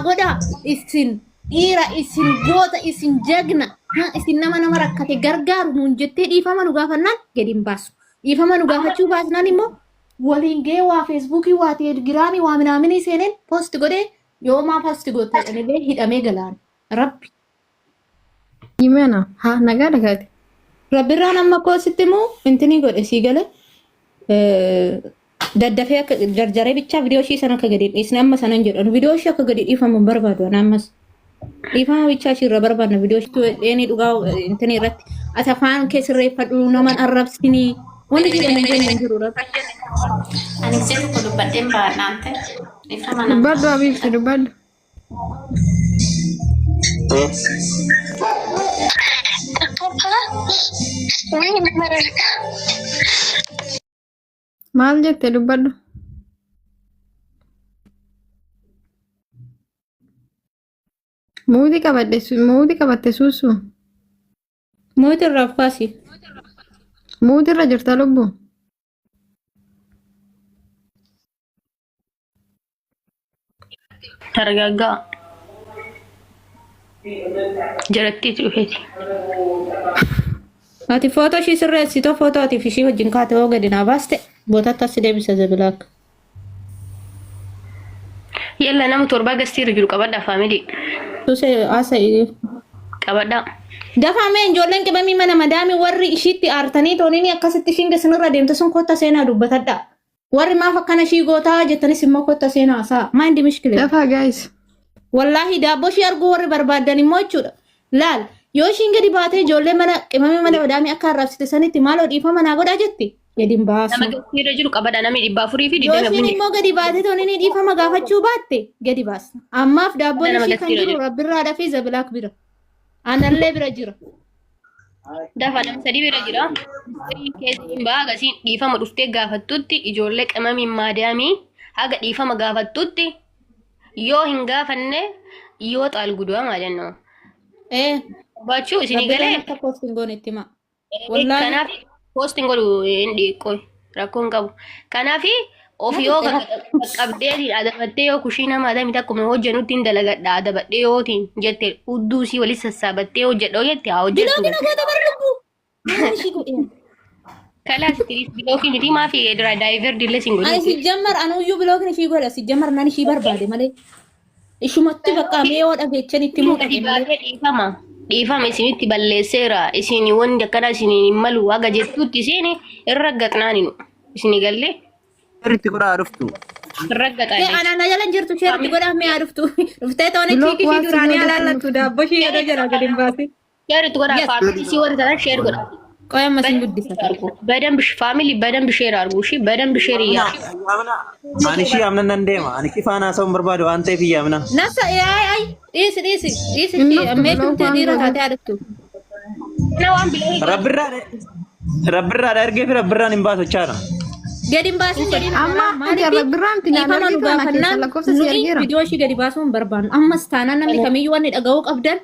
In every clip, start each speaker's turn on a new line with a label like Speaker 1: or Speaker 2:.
Speaker 1: goda isin dhiira isin goota isin jagna isin nama rakkate gargaaru nuun jettee dhiifama nu gaafannaan gadi hin baasu. Dhiifama nu gaafachuu baasnaan immoo waliin gahee waa feesbuukii waa telegiraamii waa minaaminii seeneen poost godhee yoo maa poost gootaa jedhamee hidhamee galaan rabbi.
Speaker 2: Gimana? Ha nagaa dhagaati.
Speaker 1: Rabbirraan amma koositti immoo intini godhe sii gale daddafee akka jarjaree bichaa viidiyoo ishii sana akka gadi dhiisne amma sanan jedhan viidiyoo ishii akka gadi dhiifamu barbaadu ammas. Dhiifama bichaa ishii irra barbaadna viidiyoo ishii dheeni dhugaa intini irratti ati afaan kee sirreeffadhu naman arrabsinii wanti jedhamu hin jiru rabbi.
Speaker 3: Ani sirri kun dubbadheen baadhaante.
Speaker 2: Dubbadhu abiibsi dubbadhu. Maal jette dubbadhu? Muutii qabatte suusu.
Speaker 1: Muutii irraa kaasi.
Speaker 2: Muutii irra jirta lubbu.
Speaker 3: Targaggaa. Jaratti dhufeeti.
Speaker 1: Ati footoo ishii sirreessitoo footoo ati ishii wajjin kaate hoo gadi naa baaste bootatti as deebisa zabilaak.
Speaker 3: Yalla nama torba gastiirra jiru qabadha faamilii.
Speaker 1: Tusee haasa'ii.
Speaker 3: Qabadha.
Speaker 1: Dafaamee ijoolleen qibamii mana madaamii warri ishiitti aartanii tooniin akkasitti ishiin gasinirra deemte sun kotta seenaa dubbatadha. Warri maaf akkana ishii gootaa jettanis immoo kotta seenaa haasa'a. Maayindi mishkilee.
Speaker 2: Dafaa gaayis.
Speaker 1: Wallahi daabboo ishii arguu warri barbaadan immoo jechuudha. Laal yoo ishiin gadi baatee ijoollee mana qibamii mana madaamii akka arrabsite sanitti maaloo dhiifama naa godhaa jetti. Gadi hin baasu.
Speaker 3: Nama gastiirra jiru qabadha namni 400 fi 20
Speaker 1: Yoo ishiin immoo gadi baatee tooniin dhiifama gaafachuu baatte gadi baasa. Ammaaf daabboon ishii kan jiru rabbirraadhaa fi zabilaak bira. Anallee bira jira.
Speaker 3: Dafa nama sadii bira jira. Keessin baa gasiin dhiifama dhuftee gaafattutti ijoollee qibamii madaamii haga dhiifama gaafattutti yoo hin gaafanne yoo xaal gudua maajannoo. Bachuu isinii galee.
Speaker 1: Akka poostiin goone itti maa.
Speaker 3: Kanaaf poostiin godhu hin dhiiqqoo rakkoon qabu. Kanaaf of yoo qabdee adabattee yoo kushiina maadaamii takkuma hojjennutti hin dalagadha adabadhee yootiin jette hudduu isii walitti sassaabattee hojjedhoo jette haa hojjettu.
Speaker 1: Bilookiin goota barlubbu.
Speaker 3: Kalaas bilookiin miti maafi dura daayiver dille sin godhu.
Speaker 1: Ani si jammar anuyyuu bilookiin ishii godha si jammar nan ishii barbaade malee. Ishumatti bakka mee yoo dhageechan itti muudhate malee.
Speaker 3: Dhiifama isinitti balleesseera isin wanti akkana isin hin malu haga jettuutti isin irra gaxnaaninu isin galle.
Speaker 4: Irratti godhaa dhuftu.
Speaker 3: Irra gaxaani.
Speaker 1: Ana jalan jirtu sheerti godhaa mee dhuftu. Dhuftee tooni chiiki ishii duraanii alaallattu daabboo ishii yeroo jala gadi hin baase.
Speaker 3: Sheerti godhaa faamilii isii warri tanan sheer godhaa.
Speaker 1: ቆይ አማሲን ጉዲሳ
Speaker 3: በደንብ ፋሚሊ በደንብ ሼር አድርጉ እሺ በደንብ ሼር ያ
Speaker 4: አንሺ አምነን እንደማ አንቺ ፋና ሰው በርባዶ አንተ ይያምና
Speaker 1: ናሳ አይ ዲስ አሜኩም ተዲራ ታታ አድቱ
Speaker 3: ነው አም ቢለ
Speaker 4: ረብራ ዳርገ ረብራን እንባቶ ቻራ
Speaker 1: ገዲም ባስ
Speaker 2: አማ ረብራን
Speaker 1: ቲናና ጋፈና ቪዲዮ ሺ ገዲ ባሱን በርባን አመስታና ነሚ ከሚዩ ወን ደጋው ቀብደን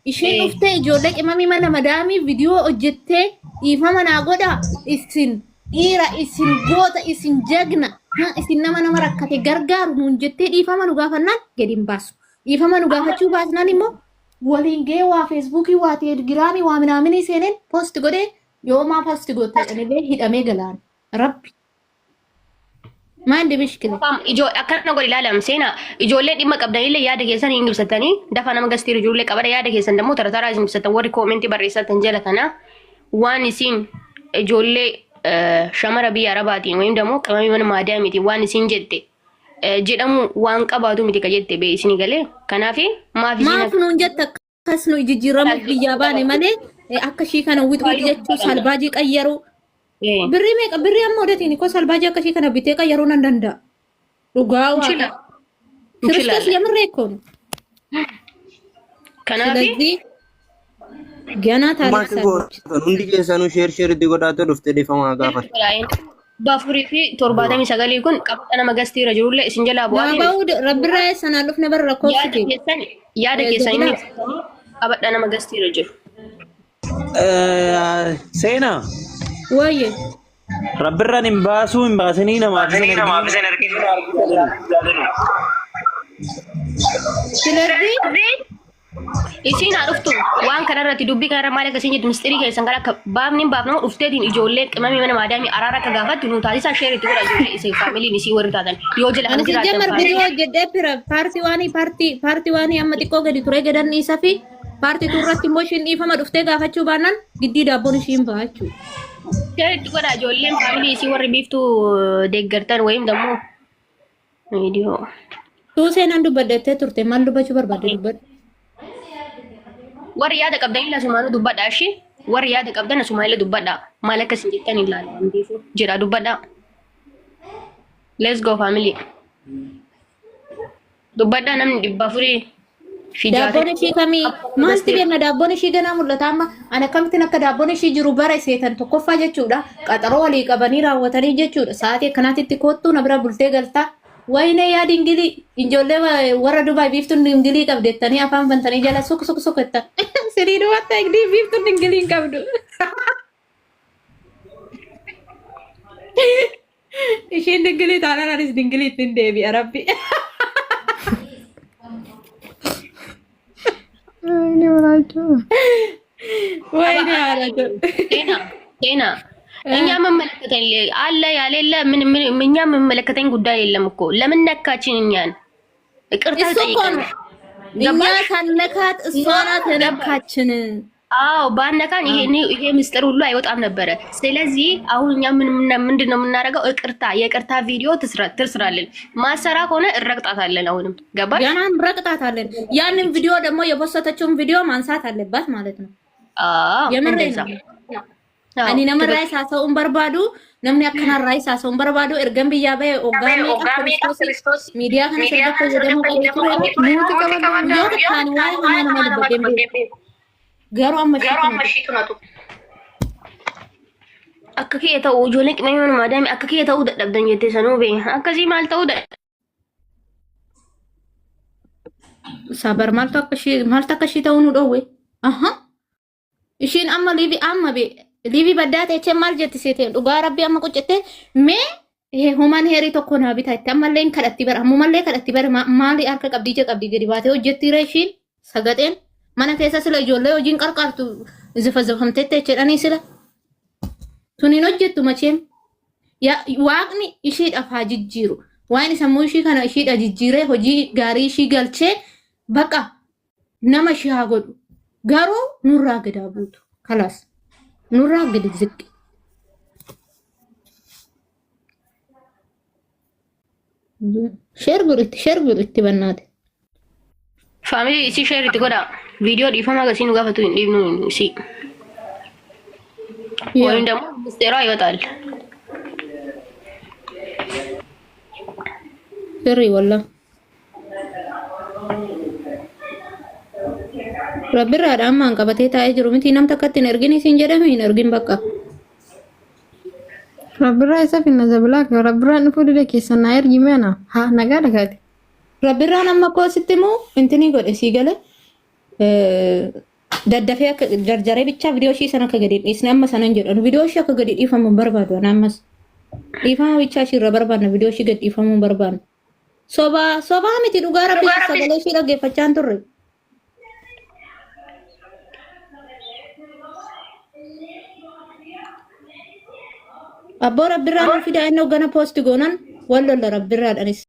Speaker 1: isheen dhuftee ijoollee qimamii mana madaamii viidiyoo hojjettee dhiifama naa godha isin dhiira isin goota isin jagna isin nama rakkate gargaaru nuun jettee dhiifama nu gaafannaan gadi hin baasu. Dhiifama nu gaafachuu baasnaan immoo waliin gahee waa feesbuukii waa telegiraamii waa minaaminii seeneen poost godhee yoo maa poost gootaa jedhamee hidhamee galaan rabbi. Maandi mishkila.
Speaker 3: Akkana godhi ilaalam seena ijoollee dhimma qabdanillee yaada keessan hin ibsatanii dafa nama gastiir ijoollee qabada yaada keessan dammoo tarataraa isin ibsatan warri koomentii barreessatan jala kana waan isin ijoollee shamara biyya arabaatiin wayim dammoo qimamii mana maadaamiitiin waan isin jette jedhamu waan qabaatu miti ka jette bee isinii galee kanaaf
Speaker 1: maaf nuun jette akkas nu jijjiiramu biyyaa baane malee akka shii kana wixwixi jechuu salbaajii qayyaru. Birri meeqa birri amma odatiin ko salbaajii akkasii kana bitee qayyaruu nan danda'a. Dhugaa waa. Kiristoos yamirree koon.
Speaker 3: Kanaafi
Speaker 1: ganaa taarisaa.
Speaker 4: Hundi keessanuu sheer itti godhaatee dhuftee dhiifama gaafata.
Speaker 3: Bafurii fi 79 kun qabxa nama gastiira jirullee isin jalaa bu'aa.
Speaker 1: Waa bahu rabbirraa sanaan dhufne barra koositi.
Speaker 3: Yaada keessan inni qabxa nama gastiira jiru.
Speaker 4: Seenaa.
Speaker 1: Waye.
Speaker 4: Rabbirran imbaasuu imbaasanii namaaf isin arginu.
Speaker 1: ስለዚህ
Speaker 3: isin aruftu waan kanarratti dubbii kanarra maal akkasiin jettu mistirii keessan kan akka baafniin baafnamu dhufteetiin ijoollee qimamii mana maadaamii araara akka gaafattu nu taasisaa sheeritti godha ijoollee isii faamiliin isii warri taatan yoo jala kan jiraatan
Speaker 1: jamar video jedhee pira paartii waanii amma xiqqoo gadi ture gadan isaa fi paartii turratti immoo ishiin dhiifama dhuftee gaafachuu baannaan giddii daabboon ishiin baachuu
Speaker 3: sheeritti godha ijoolleen faamilii isii warri biiftuu deeggartan wayim dammoo viidiyoo
Speaker 1: tuuseenan dubbaddettee turte maal dubbachuu barbaadde dubbadde
Speaker 3: warri yaada qabdan illa sumaanu dubbadha shi warri yaada qabdan sumaila dubbadha maal akkasin jettan ilaala hundiifu jira dubbadha let's go family dubbadha namni dhibba furii
Speaker 1: daabboon ishii kamii maalti benna daabboon ishii ganaa mul'ata amma ana kamittiin akka daabboon ishii jiru bara seetan tokkoffaa jechuudha qaxaroo walii qabanii raawwatanii jechuudha sa'aatii akkanaatitti koottuu na bira bultee galtaa wayne yaa dingilii ijoollee warra Dubaay biiftuun dingilii qabdettanii afaan bantanii jala sukettan sirii duwwatta igdii biiftuun dingilii hin qabdu ishiin dingilii taanaan anis dingilii ittiin deebi'a rabbi wayne haaratu
Speaker 3: ጤና እኛ መመለከተን አለ ያሌለ ምን እኛ መመለከተን ጉዳይ የለም እኮ ለምን ነካችን እኛን ይቅርታ ጠይቀን
Speaker 1: እኛ ካነካት እሷና ተነካችን
Speaker 3: አዎ ባነካን ይሄ ምስጢር ሁሉ አይወጣም ነበር ስለዚህ አሁን እኛ ምንድነው የምናደርገው የቅርታ ቪዲዮ ትስራለን ማሰራ ከሆነ እረግጣታለን አሁንም ገባሽ
Speaker 1: ያናን ረግጣታለን ያንን ቪዲዮ ደግሞ የፖስተችውን ቪዲዮ ማንሳት አለባት ማለት ነው የምንደዛ ani nama raisa sa barbadu namni akkana raisa sa barbadu ergan biyya bae ogame Kristos media kan sedekko jedhamu muti kaban yo kan wae hamana madde garu amma shitunatu akka kee ta'u ijoollee qimamii maadaami akka kee ta'u dadhabdan jettee sanuu be akkasii maal ta'u sabar maal takka shi ta'u nu dhowe aha ishiin amma liibi amma be liivi baddaate jecha maal jetti seete dhugaa rabbi amma quccette mee human heerii tokko na bitaatti ammallee kadhatti bara ammallee kadhatti bara maali harka qabdii qabdi gadi baatee hojjettiira ishiin sagateen mana keessa sila ijoollee hojiin qarqartu zifazifamteette jedhanii sila tuniin hojjettu macheem waaqni ishiidhaaf haa jijjiiru waan sammuu ishii kana ishiidha jijjiiree hojii gaarii ishii galchee baqa nama ishii haa godhu garuu nurraa gadaa buutu kalaas nurraa gadi ziqqi share godhutti bannaate
Speaker 3: family isi share itti godha video dhiifama agarsiinu gaafatu hin dhiifnu isi ወይም ደግሞ ምስጢሯ ይወጣል
Speaker 1: ስሪ ወላ Rabbirra dhammaan qabatee taa'ee jiru miti nam takkatti hin ergin isin jedhame hin ergin bakka.
Speaker 2: Rabbirra isa finna zabilaa rabbirra dhufuu dide keessan naa ergime ana ha nagaa dhagaati.
Speaker 1: Rabbirra amma koo sitti moo intini godhe sii gale daddafee akka jarjaree bichaa viidiyoo ishii sana akka gadi dhiisne amma sanan jedhan viidiyoo ishii akka gadi dhiifamu barbaadu ammas dhiifama bichaa ishii irra barbaadna viidiyoo ishii gadi dhiifamu barbaadna. Sobaa miti dhugaa rabbi sagalee ishii dhaggeeffachaa turre. Abbo Rabbirraa fida inni hoggana poosti goonan wallolla Rabbirraadhanis.